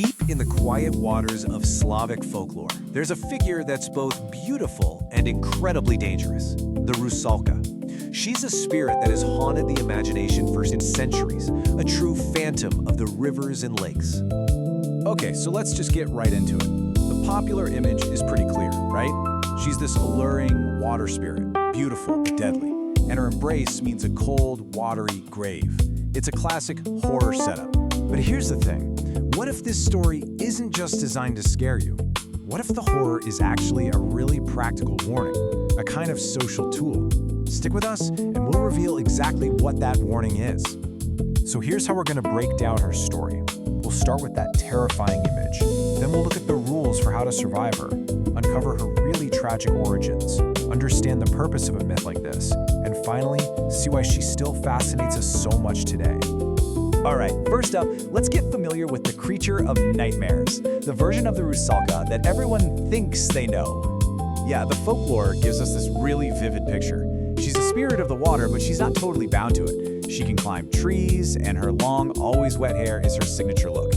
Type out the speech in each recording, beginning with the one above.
Deep in the quiet waters of Slavic folklore, there's a figure that's both beautiful and incredibly dangerous, the Rusalka. She's a spirit that has haunted the imagination for centuries, a true phantom of the rivers and lakes. Okay, so let's just get right into it. The popular image is pretty clear, right? She's this alluring water spirit, beautiful but deadly, and her embrace means a cold, watery grave. It's a classic horror setup. But here's the thing. What if this story isn't just designed to scare you? What if the horror is actually a really practical warning, a kind of social tool? Stick with us, and we'll reveal exactly what that warning is. So here's how we're going to break down her story. We'll start with that terrifying image. Then we'll look at the rules for how to survive her, uncover her really tragic origins, understand the purpose of a myth like this, and finally, see why she still fascinates us so much today. All right, first up, let's get familiar with the creature of nightmares, the version of the Rusalka that everyone thinks they know. Yeah, the folklore gives us this really vivid picture. She's a spirit of the water, but she's not totally bound to it. She can climb trees, and her long, always wet hair is her signature look.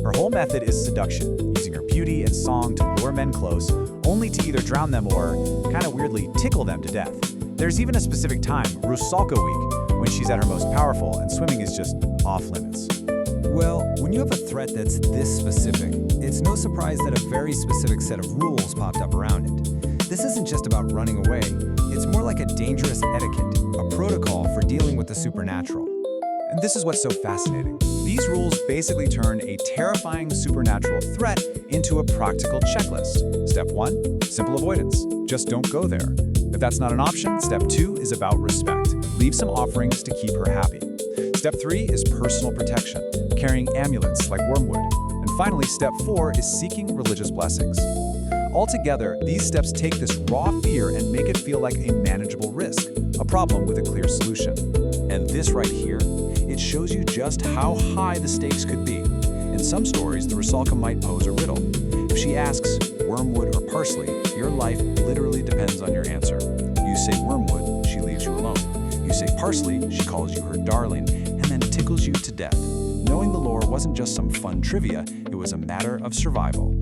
Her whole method is seduction, using her beauty and song to lure men close, only to either drown them or, kind of weirdly, tickle them to death. There's even a specific time, Rusalka Week, when she's at her most powerful and swimming is just off limits. Well, when you have a threat that's this specific, it's no surprise that a very specific set of rules popped up around it. This isn't just about running away, it's more like a dangerous etiquette, a protocol for dealing with the supernatural. And this is what's so fascinating. These rules basically turn a terrifying supernatural threat into a practical checklist. Step 1, simple avoidance. Just don't go there. If that's not an option, step 2 is about respect. Leave some offerings to keep her happy. Step 3 is personal protection, carrying amulets like wormwood. And finally, step 4 is seeking religious blessings. Altogether, these steps take this raw fear and make it feel like a manageable risk, a problem with a clear solution. And this right here, it shows you just how high the stakes could be. In some stories, the Rusalka might pose a riddle. If she asks, wormwood or parsley, your life literally depends on your answer. You say wormwood, she leaves you alone. You say parsley, she calls you her darling, and then tickles you to death. Knowing the lore wasn't just some fun trivia, it was a matter of survival.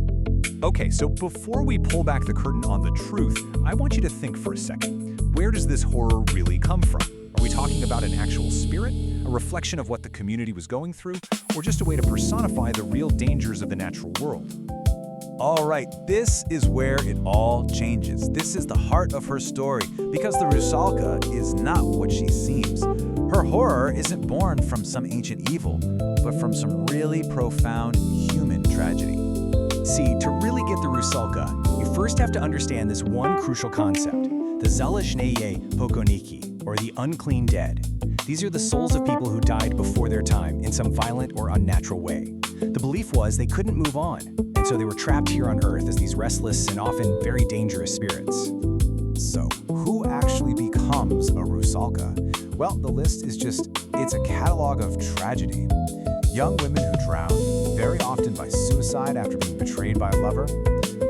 Okay, so before we pull back the curtain on the truth, I want you to think for a second. Where does this horror really come from? Are we talking about an actual spirit, a reflection of what the community was going through, or just a way to personify the real dangers of the natural world? All right, this is where it all changes. This is the heart of her story, because the Rusalka is not what she seems. Her horror isn't born from some ancient evil, but from some really profound human tragedy. See, to really get the Rusalka, you first have to understand this one crucial concept, the zaleshneye pokoniki, or the unclean dead. These are the souls of people who died before their time in some violent or unnatural way. The belief was they couldn't move on, and so they were trapped here on Earth as these restless and often very dangerous spirits. So, who actually becomes a Rusalka? Well, the list is it's a catalog of tragedy. Young women who drown, very often by suicide after being betrayed by a lover,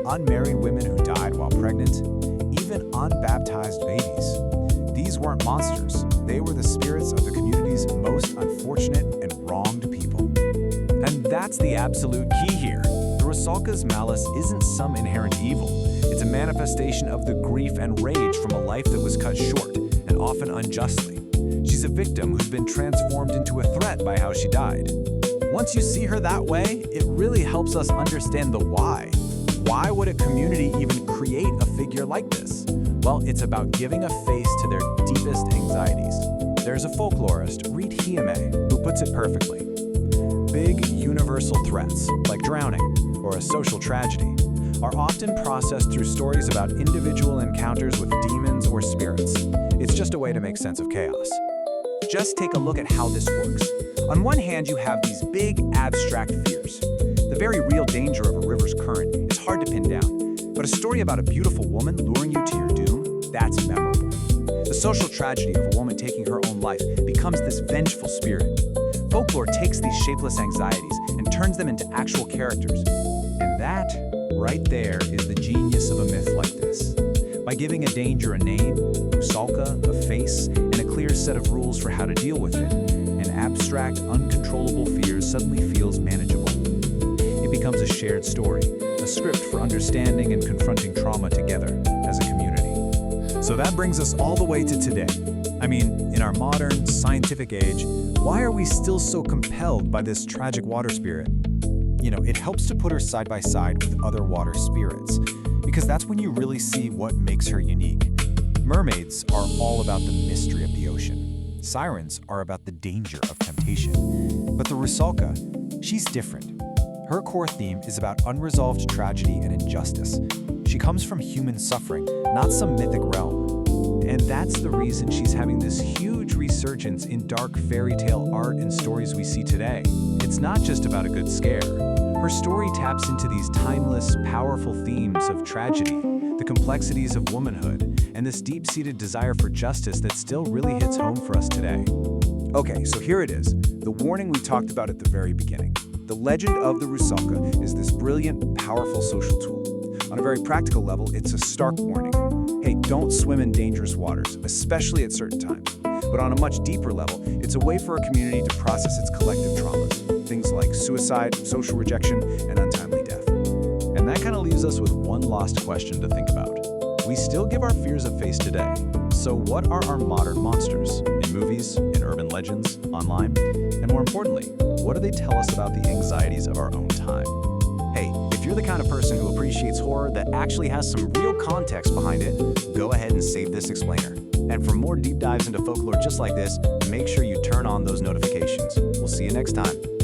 unmarried women who died while pregnant, even unbaptized babies. These weren't monsters, they were the spirits of the community's most unfortunate and wronged people. And that's the absolute key here. The Rusalka's malice isn't some inherent evil. It's a manifestation of the grief and rage from a life that was cut short, and often unjustly. She's a victim who's been transformed into a threat by how she died. Once you see her that way, it really helps us understand the why. Why would a community even create a figure like this? Well, it's about giving a face to their deepest anxieties. There's a folklorist, who puts it perfectly. Big, universal threats, like drowning or a social tragedy, are often processed through stories about individual encounters with demons or spirits. It's just a way to make sense of chaos. Just take a look at how this works. On one hand, you have these big, abstract fears. The very real danger of a river's current is hard to pin down, but a story about a beautiful woman luring you to your doom, that's memorable. The social tragedy of a woman taking her own life becomes this vengeful spirit. Folklore takes these shapeless anxieties and turns them into actual characters. And that, right there, is the genius of a myth like this. By giving a danger a name, Rusalka, a face, and a clear set of rules for how to deal with it, an abstract, uncontrollable fear suddenly feels manageable. It becomes a shared story, a script for understanding and confronting trauma together as a community. So that brings us all the way to today. I mean, in our modern, scientific age, why are we still so compelled by this tragic water spirit? You know, it helps to put her side by side with other water spirits, because that's when you really see what makes her unique. Mermaids are all about the mystery of the ocean. Sirens are about the danger of temptation. But the Rusalka, she's different. Her core theme is about unresolved tragedy and injustice. She comes from human suffering, not some mythic realm. And that's the reason she's having this huge resurgence in dark fairy tale art and stories we see today. It's not just about a good scare. Her story taps into these timeless, powerful themes of tragedy, the complexities of womanhood, and this deep-seated desire for justice that still really hits home for us today. Okay, so here it is, the warning we talked about at the very beginning. The legend of the Rusalka is this brilliant, powerful social tool. On a very practical level, it's a stark warning. Hey, don't swim in dangerous waters, especially at certain times. But on a much deeper level, it's a way for a community to process its collective traumas, things like suicide, social rejection, and untimely death. And that kind of leaves us with one last question to think about. We still give our fears a face today. So what are our modern monsters? In movies, in urban legends, online? And more importantly, what do they tell us about the anxieties of our own time? Hey, if you're the kind of person who appreciates horror that actually has some real context behind it, go ahead and save this explainer. And for more deep dives into folklore just like this, make sure you turn on those notifications. We'll see you next time.